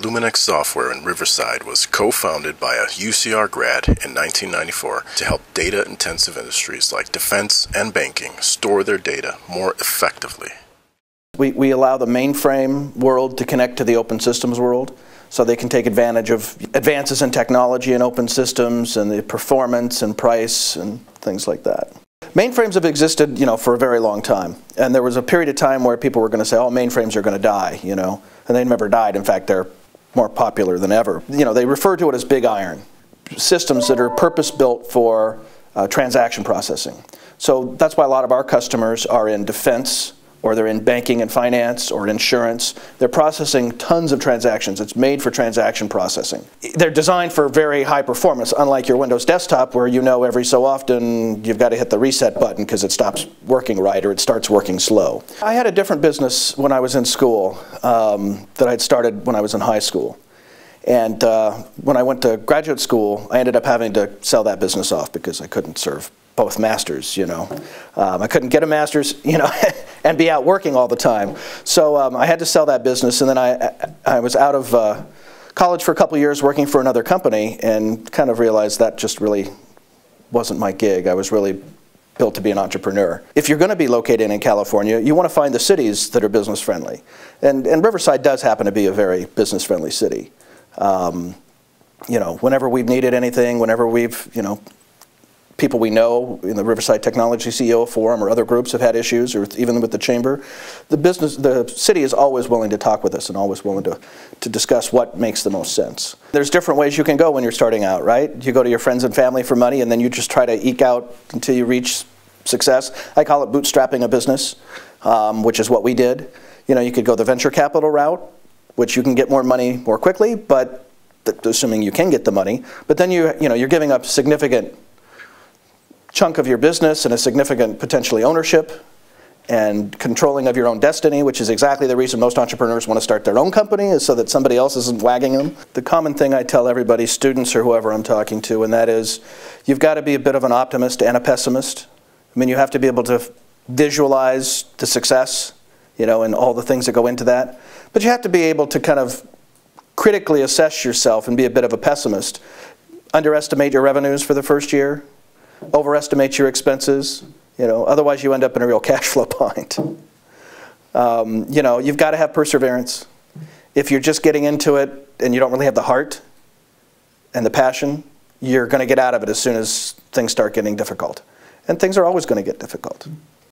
Luminex Software in Riverside was co-founded by a UCR grad in 1994 to help data-intensive industries like defense and banking store their data more effectively. We allow the mainframe world to connect to the open systems world, so they can take advantage of advances in technology and open systems and the performance and price and things like that. Mainframes have existed, for a very long time, and there was a period of time where people were going to say, "Oh, mainframes are going to die," and they never died. In fact, they're more popular than ever. They refer to it as big iron systems that are purpose-built for transaction processing. So that's why a lot of our customers are in defense, or they're in banking and finance, or insurance. They're processing tons of transactions. It's made for transaction processing. They're designed for very high performance, unlike your Windows desktop, where every so often you've got to hit the reset button because it stops working right or it starts working slow. I had a different business when I was in school that I'd started when I was in high school. And when I went to graduate school, I ended up having to sell that business off because I couldn't serve both masters, I couldn't get a master's, and be out working all the time. So I had to sell that business, and then I was out of college for a couple years working for another company and kind of realized that just really wasn't my gig. I was really built to be an entrepreneur. If you're going to be located in California, you want to find the cities that are business friendly. And Riverside does happen to be a very business friendly city. Whenever we've needed anything, whenever we've, people we know in the Riverside Technology CEO Forum or other groups have had issues, or even with the chamber, the city is always willing to talk with us and always willing to discuss what makes the most sense. There's different ways you can go when you're starting out, right? You go to your friends and family for money, and then you just try to eke out until you reach success. I call it bootstrapping a business, which is what we did. You could go the venture capital route, which you can get more money more quickly, but assuming you can get the money. But then you're giving up significant chunk of your business and a significant potentially ownership and controlling of your own destiny, which is exactly the reason most entrepreneurs want to start their own company, is so that somebody else isn't wagging them. The common thing I tell everybody, students or whoever I'm talking to, and that is you've got to be a bit of an optimist and a pessimist. You have to be able to visualize the success, and all the things that go into that. But you have to be able to kind of critically assess yourself and be a bit of a pessimist. Underestimate your revenues for the first year. Overestimate your expenses, otherwise you end up in a real cash flow bind. You've got to have perseverance. If you're just getting into it and you don't really have the heart and the passion, you're going to get out of it as soon as things start getting difficult. And things are always going to get difficult.